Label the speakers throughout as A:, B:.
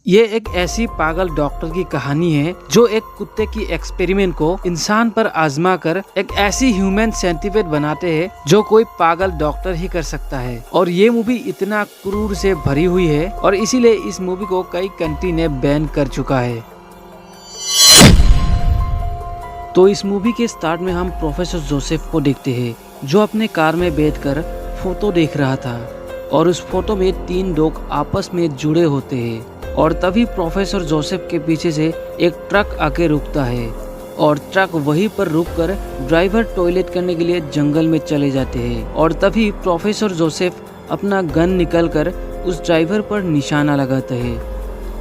A: ये एक ऐसी पागल डॉक्टर की कहानी है जो एक कुत्ते की एक्सपेरिमेंट को इंसान पर आजमा कर एक ऐसी ह्यूमन सेंटिपेड बनाते हैं जो कोई पागल डॉक्टर ही कर सकता है। और ये मूवी इतना क्रूर से भरी हुई है और इसीलिए इस मूवी को कई कंट्री ने बैन कर चुका है। तो इस मूवी के स्टार्ट में हम प्रोफेसर जोसेफ को देखते हैं जो अपने कार में बैठकर फोटो देख रहा था और उस फोटो में 3 लोग आपस में जुड़े होते हैं। और तभी प्रोफेसर जोसेफ के पीछे से एक ट्रक आके रुकता है और ट्रक वहीं पर रुककर ड्राइवर टॉयलेट करने के लिए जंगल में चले जाते हैं। और तभी प्रोफेसर जोसेफ अपना गन निकालकर उस ड्राइवर पर निशाना लगाता है।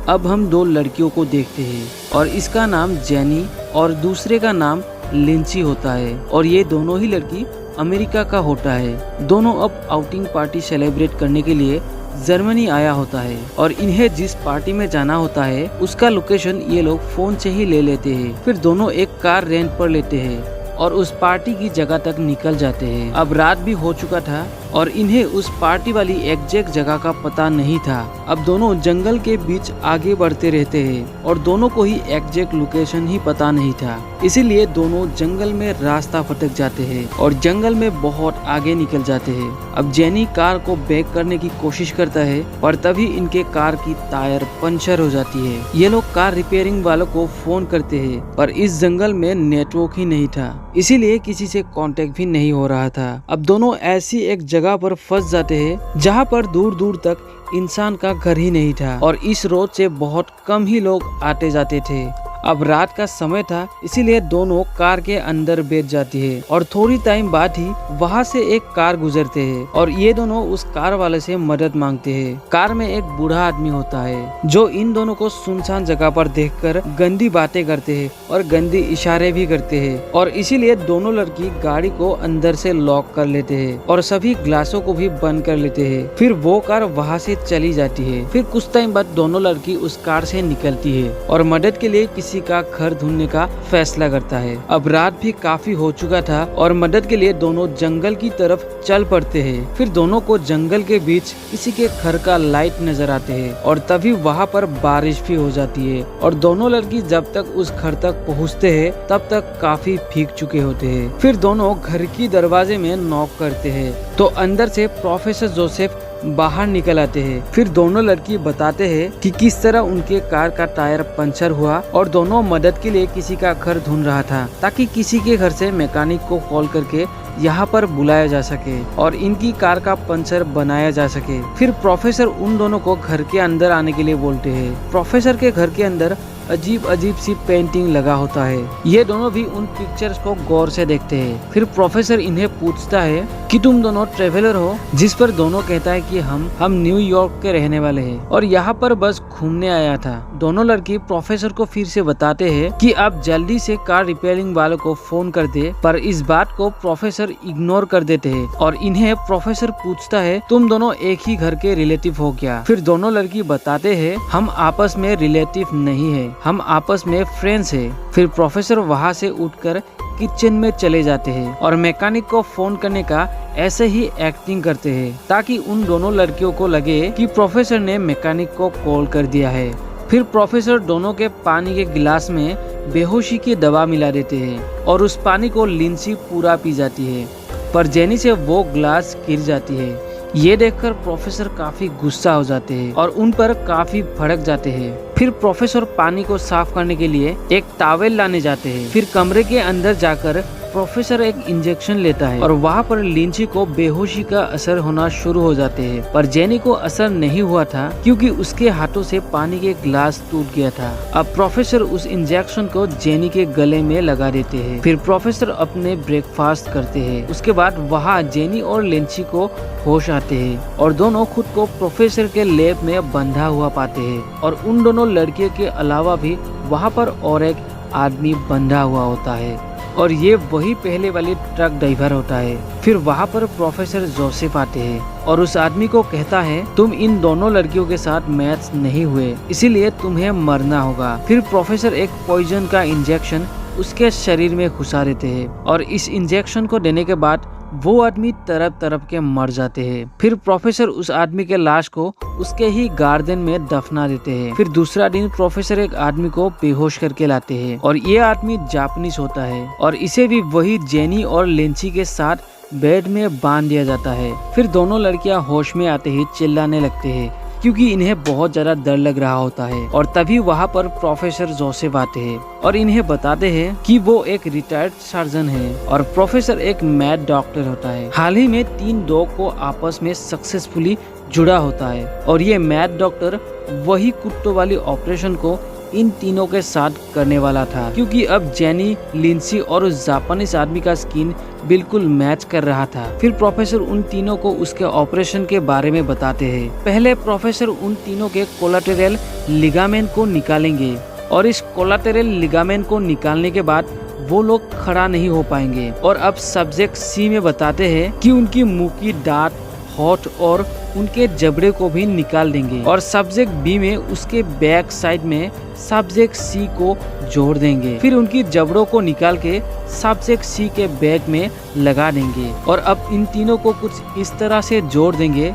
A: अब हम 2 लड़कियों को देखते हैं और इसका नाम जेनी और दूसरे का नाम लिंची होता है। और ये दोनों ही लड़की अमेरिका का होता है। दोनों अब आउटिंग पार्टी सेलिब्रेट करने के लिए जर्मनी आया होता है और इन्हें जिस पार्टी में जाना होता है उसका लोकेशन ये लोग फोन से ही ले लेते हैं। फिर दोनों एक कार रेंट पर लेते हैं और उस पार्टी की जगह तक निकल जाते हैं। अब रात भी हो चुका था और इन्हें उस पार्टी वाली एग्जैक्ट जगह का पता नहीं था। अब दोनों जंगल के बीच आगे बढ़ते रहते हैं और दोनों को ही एग्जैक्ट लोकेशन ही पता नहीं था, इसीलिए दोनों जंगल में रास्ता भटक जाते हैं और जंगल में बहुत आगे निकल जाते हैं। अब जेनी कार को बैक करने की कोशिश करता है पर तभी इनके कार की टायर पंचर हो जाती है। ये लोग कार रिपेयरिंग वालों को फोन करते हैं पर इस जंगल में नेटवर्क ही नहीं था, इसीलिए किसी से कांटेक्ट भी नहीं हो रहा था। अब दोनों ऐसी एक जगह पर फंस जाते हैं जहां पर दूर दूर तक इंसान का घर ही नहीं था और इस रोड से बहुत कम ही लोग आते जाते थे। अब रात का समय था इसीलिए दोनों कार के अंदर बैठ जाती है और थोड़ी टाइम बाद ही वहाँ से एक कार गुजरते हैं और ये दोनों उस कार वाले से मदद मांगते हैं। कार में एक बूढ़ा आदमी होता है जो इन दोनों को सुनसान जगह पर देखकर गंदी बातें करते हैं और गंदी इशारे भी करते हैं और इसीलिए दोनों लड़की गाड़ी को अंदर से लॉक कर लेते हैं और सभी ग्लासों को भी बंद कर लेते हैं। फिर वो कार वहाँ से चली जाती है। फिर कुछ टाइम बाद दोनों लड़की उस कार से निकलती है और मदद के लिए किसी का घर ढूंढने का फैसला करता है। अब रात भी काफी हो चुका था और मदद के लिए दोनों जंगल की तरफ चल पड़ते हैं। फिर दोनों को जंगल के बीच किसी के घर का लाइट नजर आते हैं और तभी वहाँ पर बारिश भी हो जाती है और दोनों लड़की जब तक उस घर तक पहुँचते हैं तब तक काफी भीग चुके होते हैं। फिर दोनों घर की दरवाजे में नॉक करते हैं तो अंदर से प्रोफेसर जोसेफ बाहर निकल आते हैं। फिर दोनों लड़की बताते हैं कि किस तरह उनके कार का टायर पंचर हुआ और दोनों मदद के लिए किसी का घर ढूंढ रहा था ताकि किसी के घर से मैकेनिक को कॉल करके यहाँ पर बुलाया जा सके और इनकी कार का पंचर बनाया जा सके। फिर प्रोफेसर उन दोनों को घर के अंदर आने के लिए बोलते हैं। प्रोफेसर के घर के अंदर अजीब अजीब सी पेंटिंग लगा होता है। ये दोनों भी उन पिक्चर्स को गौर से देखते हैं। फिर प्रोफेसर इन्हें पूछता है कि तुम दोनों ट्रेवलर हो, जिस पर दोनों कहता है कि हम न्यूयॉर्क के रहने वाले हैं और यहाँ पर बस घूमने आया था। दोनों लड़की प्रोफेसर को फिर से बताते हैं कि आप जल्दी से कार रिपेयरिंग वालों को फोन कर दे, पर इस बात को प्रोफेसर इग्नोर कर देते हैं और इन्हें प्रोफेसर पूछता है तुम दोनों एक ही घर के रिलेटिव हो क्या? फिर दोनों लड़की बताते हैं हम आपस में रिलेटिव नहीं है, हम आपस में फ्रेंड्स हैं। फिर प्रोफेसर वहाँ से उठकर किचन में चले जाते हैं और मैकेनिक को फोन करने का ऐसे ही एक्टिंग करते हैं ताकि उन दोनों लड़कियों को लगे कि प्रोफेसर ने मैकेनिक को कॉल कर दिया है। फिर प्रोफेसर दोनों के पानी के गिलास में बेहोशी की दवा मिला देते हैं और उस पानी को लिंची पूरा पी जाती है पर जेनी से वो ग्लास गिर जाती है। ये देखकर प्रोफेसर काफी गुस्सा हो जाते हैं और उन पर काफी भड़क जाते हैं। फिर प्रोफेसर पानी को साफ करने के लिए एक टॉवेल लाने जाते हैं। फिर कमरे के अंदर जाकर प्रोफेसर एक इंजेक्शन लेता है और वहाँ पर लिंची को बेहोशी का असर होना शुरू हो जाते हैं पर जेनी को असर नहीं हुआ था क्योंकि उसके हाथों से पानी के ग्लास टूट गया था। अब प्रोफेसर उस इंजेक्शन को जेनी के गले में लगा देते हैं। फिर प्रोफेसर अपने ब्रेकफास्ट करते हैं। उसके बाद वहाँ जेनी और लिंची को होश आते हैं और दोनों खुद को प्रोफेसर के लैब में बंधा हुआ पाते हैं और उन दोनों लड़कियों के अलावा भी वहाँ पर और एक आदमी बंधा हुआ होता है और ये वही पहले वाली ट्रक ड्राइवर होता है। फिर वहाँ पर प्रोफेसर जोसेफ आते हैं और उस आदमी को कहता है तुम इन दोनों लड़कियों के साथ मैच नहीं हुए, इसीलिए तुम्हें मरना होगा। फिर प्रोफेसर एक पॉइजन का इंजेक्शन उसके शरीर में घुसा देते हैं और इस इंजेक्शन को देने के बाद वो आदमी तड़प तड़प के मर जाते हैं। फिर प्रोफेसर उस आदमी के लाश को उसके ही गार्डन में दफना देते हैं। फिर दूसरा दिन प्रोफेसर एक आदमी को बेहोश करके लाते हैं और ये आदमी जापानीज होता है और इसे भी वही जेनी और लिंची के साथ बेड में बांध दिया जाता है। फिर दोनों लड़कियां होश में आते ही चिल्लाने लगते हैं क्योंकि इन्हें बहुत ज्यादा डर लग रहा होता है। और तभी वहाँ पर प्रोफेसर जोसेफ आते हैं और इन्हें बताते हैं कि वो एक रिटायर्ड सर्जन है और प्रोफेसर एक मैड डॉक्टर होता है। हाल ही में 3 डॉग को आपस में सक्सेसफुली जुड़ा होता है और ये मैड डॉक्टर वही कुत्तों वाली ऑपरेशन को इन तीनों के साथ करने वाला था, क्योंकि अब जेनी, लिंसी और उस जापानीज आदमी का स्किन बिल्कुल मैच कर रहा था। फिर प्रोफेसर उन तीनों को उसके ऑपरेशन के बारे में बताते हैं। पहले प्रोफेसर उन तीनों के कोलाटेरल लिगामेंट को निकालेंगे और इस कोलाटेरल लिगामेंट को निकालने के बाद वो लोग खड़ा नहीं हो पाएंगे। और अब सब्जेक्ट सी में बताते हैं कि उनकी मुंह की दांत, होठ और उनके जबड़े को भी निकाल देंगे और सब्जेक्ट बी में उसके बैक साइड में सब्जेक्ट सी को जोड़ देंगे। फिर उनकी जबड़ों को निकाल के सब्जेक्ट सी के बैक में लगा देंगे और अब इन तीनों को कुछ इस तरह से जोड़ देंगे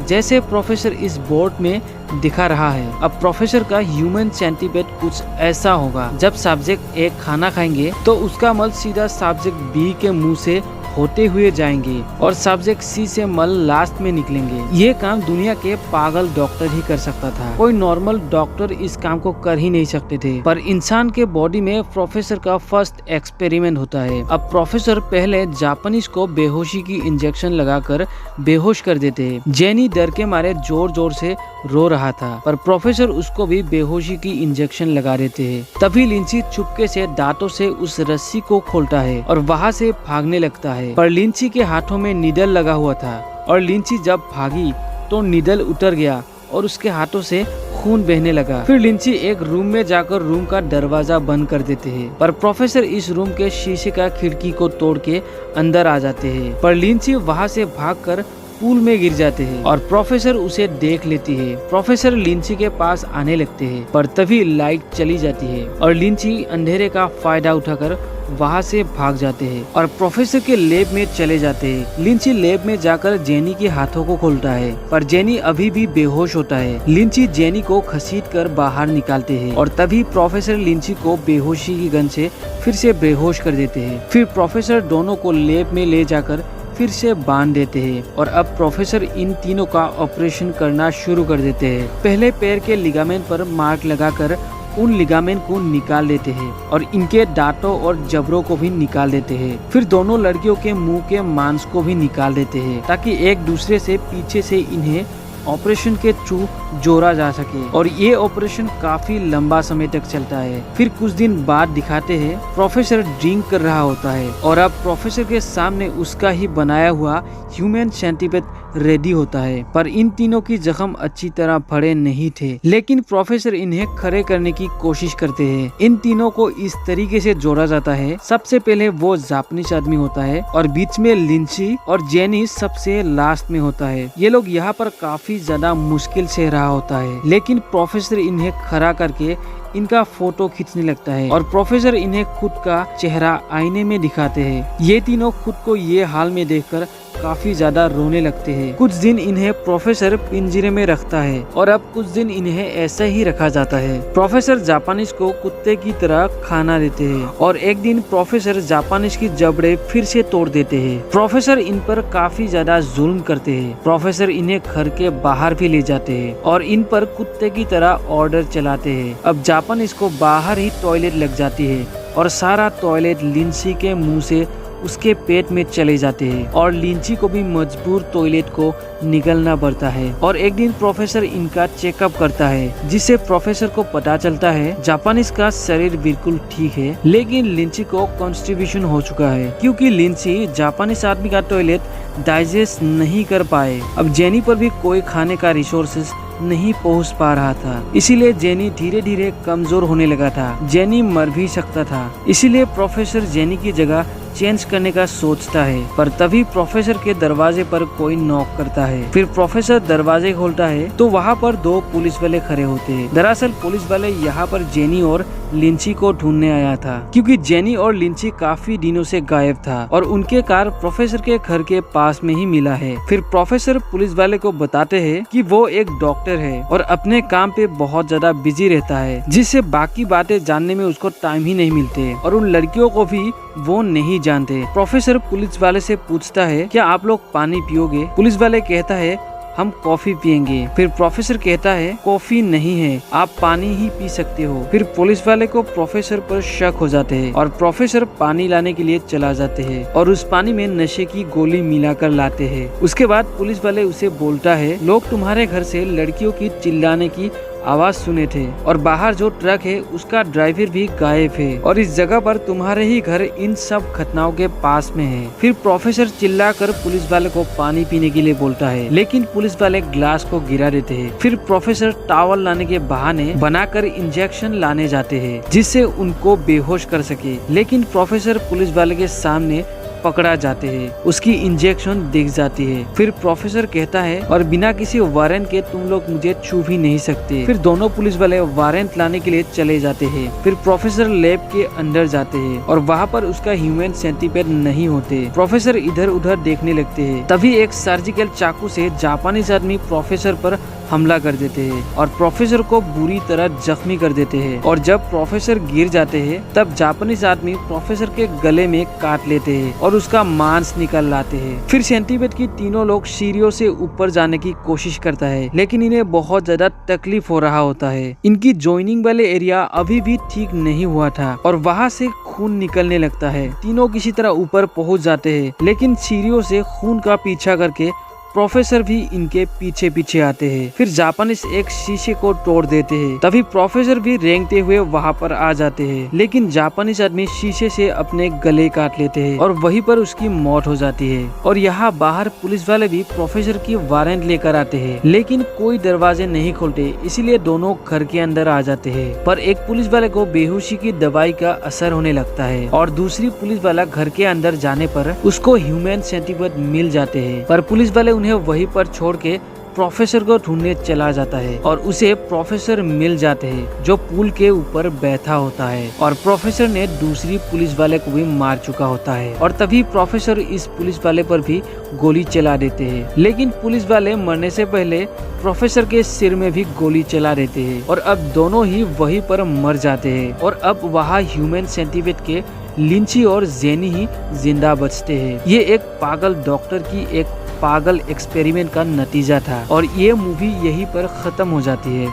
A: जैसे प्रोफेसर इस बोर्ड में दिखा रहा है। अब प्रोफेसर का ह्यूमन सेंटीपेड कुछ ऐसा होगा। जब सब्जेक्ट ए खाना खाएंगे तो उसका मल सीधा सब्जेक्ट बी के मुंह से होते हुए जाएंगे और सब्जेक्ट सी से मल लास्ट में निकलेंगे। ये काम दुनिया के पागल डॉक्टर ही कर सकता था, कोई नॉर्मल डॉक्टर इस काम को कर ही नहीं सकते थे। पर इंसान के बॉडी में प्रोफेसर का फर्स्ट एक्सपेरिमेंट होता है। अब प्रोफेसर पहले जापानीज को बेहोशी की इंजेक्शन लगाकर बेहोश कर देते हैं। जेनी डर के मारे जोर जोर से रो रहा था पर प्रोफेसर उसको भी बेहोशी की इंजेक्शन लगा देते हैं। तभी लिंची चुपके से दांतों से उस रस्सी को खोलता है और वहाँ से भागने लगता है। पर लिंची के हाथों में नीडल लगा हुआ था और लिंची जब भागी तो नीडल उतर गया और उसके हाथों से खून बहने लगा। फिर लिंची एक रूम में जाकर रूम का दरवाजा बंद कर देते हैं पर प्रोफेसर इस रूम के शीशे का खिड़की को तोड़ के अंदर आ जाते हैं। पर लिंची वहाँ से भागकर पूल में गिर जाते हैं और प्रोफेसर उसे देख लेती है। प्रोफेसर लिंची के पास आने लगते हैं पर तभी लाइट चली जाती है और लिंची अंधेरे का फायदा उठाकर वहाँ से भाग जाते हैं और प्रोफेसर के लैब में चले जाते हैं। लिंची लैब में जाकर जेनी के हाथों को खोलता है पर जेनी अभी भी बेहोश होता है। लिंची जेनी को घसीटकर बाहर निकालते हैं और तभी प्रोफेसर लिंची को बेहोशी की गन से फिर से बेहोश कर देते हैं। फिर प्रोफेसर दोनों को लैब में ले जाकर फिर से बांध देते हैं और अब प्रोफेसर इन तीनों का ऑपरेशन करना शुरू कर देते हैं। पहले पैर के लिगामेंट पर मार्क लगाकर उन लिगामेंट को निकाल देते हैं और इनके दांतों और जबड़ों को भी निकाल देते हैं। फिर दोनों लड़कियों के मुंह के मांस को भी निकाल देते हैं ताकि एक दूसरे से पीछे से इन्हें ऑपरेशन के थ्रू जोड़ा जा सके और ये ऑपरेशन काफी लंबा समय तक चलता है। फिर कुछ दिन बाद दिखाते हैं प्रोफेसर ड्रिंक कर रहा होता है और अब प्रोफेसर के सामने उसका ही बनाया हुआ ह्यूमन सेंटीपेड रेडी होता है। पर इन तीनों की जख्म अच्छी तरह भरे नहीं थे, लेकिन प्रोफेसर इन्हें खड़े करने की कोशिश करते हैं। इन तीनों को इस तरीके से जोड़ा जाता है। सबसे पहले वो जापानीज आदमी होता है और बीच में लिंची और जेनी सबसे लास्ट में होता है। ये लोग यहाँ पर काफी ज्यादा मुश्किल से रहा होता है, लेकिन प्रोफेसर इन्हें खड़ा करके इनका फोटो खींचने लगता है और प्रोफेसर इन्हें खुद का चेहरा आईने में दिखाते हैं। ये तीनों खुद को ये हाल में देखकर काफी ज्यादा रोने लगते हैं। कुछ दिन इन्हें प्रोफेसर पिंजरे में रखता है और अब कुछ दिन इन्हें ऐसे ही रखा जाता है। प्रोफेसर जापानीज को कुत्ते की तरह खाना देते हैं और एक दिन प्रोफेसर जापानीज की जबड़े फिर से तोड़ देते हैं। प्रोफेसर इन पर काफी ज्यादा जुल्म करते हैं। प्रोफेसर इन्हें घर के बाहर भी ले जाते हैं और इन पर कुत्ते की तरह ऑर्डर चलाते हैं। अब जापानीज को बाहर ही टॉयलेट लग जाती है और सारा टॉयलेट लिंची के मुंह से उसके पेट में चले जाते हैं और लिंची को भी मजबूर टॉयलेट को निकलना पड़ता है। और एक दिन प्रोफेसर इनका चेकअप करता है जिससे प्रोफेसर को पता चलता है जापानीज का शरीर बिल्कुल ठीक है, लेकिन लिंची को कॉन्स्टिपेशन हो चुका है क्योंकि लिंची जापानीज आदमी का टॉयलेट डाइजेस्ट नहीं कर पाए। अब जेनी पर भी कोई खाने का रिसोर्सेज नहीं पहुंच पा रहा था, इसीलिए जेनी धीरे धीरे कमजोर होने लगा था। जेनी मर भी सकता था, इसीलिए प्रोफेसर जेनी की जगह चेंज करने का सोचता है। पर तभी प्रोफेसर के दरवाजे पर कोई नॉक करता है। फिर प्रोफेसर दरवाजे खोलता है तो वहाँ पर 2 पुलिस वाले खड़े होते हैं। दरअसल पुलिस वाले यहाँ पर जेनी और लिंची को ढूंढने आया था, क्योंकि जेनी और लिंची काफी दिनों से गायब था और उनके कार प्रोफेसर के घर के पास में ही मिला है। फिर प्रोफेसर पुलिस वाले को बताते हैं कि वो एक डॉक्टर है और अपने काम पे बहुत ज्यादा बिजी रहता है, जिससे बाकी बातें जानने में उसको टाइम ही नहीं मिलते और उन लड़कियों को भी वो नहीं जानते। प्रोफेसर पुलिस वाले से पूछता है, क्या आप लोग पानी पियोगे? पुलिस वाले कहता है, हम कॉफी पियेंगे। फिर प्रोफेसर कहता है, कॉफी नहीं है, आप पानी ही पी सकते हो। फिर पुलिस वाले को प्रोफेसर पर शक हो जाते हैं और प्रोफेसर पानी लाने के लिए चला जाते हैं और उस पानी में नशे की गोली मिलाकर लाते हैं। उसके बाद पुलिस वाले उसे बोलता है, लोग तुम्हारे घर से लड़कियों की चिल्लाने की आवाज सुने थे और बाहर जो ट्रक है उसका ड्राइवर भी गायब है और इस जगह पर तुम्हारे ही घर इन सब घटनाओं के पास में है। फिर प्रोफेसर चिल्लाकर पुलिस वाले को पानी पीने के लिए बोलता है, लेकिन पुलिस वाले ग्लास को गिरा देते हैं। फिर प्रोफेसर टॉवल लाने के बहाने बनाकर इंजेक्शन लाने जाते हैं, जिससे उनको बेहोश कर सके, लेकिन प्रोफेसर पुलिस वाले के सामने पकड़ा जाते हैं। उसकी इंजेक्शन दिख जाती है। फिर प्रोफेसर कहता है, और बिना किसी वारंट के तुम लोग मुझे छू भी नहीं सकते। फिर दोनों पुलिस वाले वारंट लाने के लिए चले जाते हैं। फिर प्रोफेसर लैब के अंदर जाते हैं और वहाँ पर उसका ह्यूमन सेंटीपेड नहीं होते। प्रोफेसर इधर उधर देखने लगते हैं। तभी एक सर्जिकल चाकू से जापानीज आदमी प्रोफेसर पर हमला कर देते हैं और प्रोफेसर को बुरी तरह जख्मी कर देते हैं और जब प्रोफेसर गिर जाते हैं तब जापानीज आदमी प्रोफेसर के गले में काट लेते हैं और उसका मांस निकाल लाते हैं। फिर सेंटीपेड की तीनों लोग सीढ़ियों से ऊपर जाने की कोशिश करता है, लेकिन इन्हें बहुत ज्यादा तकलीफ हो रहा होता है। इनकी जॉइनिंग वाले एरिया अभी भी ठीक नहीं हुआ था और वहाँ से खून निकलने लगता है। तीनों किसी तरह ऊपर पहुँच जाते हैं, लेकिन सीढ़ियों से खून का पीछा करके प्रोफेसर भी इनके पीछे पीछे आते हैं। फिर जापानीज एक शीशे को तोड़ देते हैं। तभी प्रोफेसर भी रेंगते हुए वहाँ पर आ जाते हैं, लेकिन जापानीज आदमी शीशे से अपने गले काट लेते हैं और वहीं पर उसकी मौत हो जाती है। और यहाँ बाहर पुलिस वाले भी प्रोफेसर की वारंट लेकर आते हैं, लेकिन कोई दरवाजे नहीं खोलते, इसीलिए दोनों घर के अंदर आ जाते हैं। पर एक पुलिस वाले को बेहोशी की दवाई का असर होने लगता है और दूसरी पुलिस वाला घर के अंदर जाने पर उसको ह्यूमन सेंटीपेड मिल जाते हैं। पर पुलिस वाले उन्हें वहीं पर छोड़ के प्रोफेसर को ढूंढने चला जाता है और उसे प्रोफेसर मिल जाते हैं, जो पुल के ऊपर बैठा होता है और प्रोफेसर ने दूसरी पुलिस वाले को भी मार चुका होता है। और तभी प्रोफेसर इस पुलिस वाले पर भी गोली चला देते हैं, लेकिन पुलिस वाले मरने से पहले प्रोफेसर के सिर में भी गोली चला देते हैं और अब दोनों ही वहीं पर मर जाते हैं। और अब वहाँ ह्यूमन सेंटीपेड के लिंची और जेनी ही जिंदा बचते हैं। ये एक पागल डॉक्टर की एक पागल एक्सपेरिमेंट का नतीजा था और ये मूवी यहीं पर खत्म हो जाती है।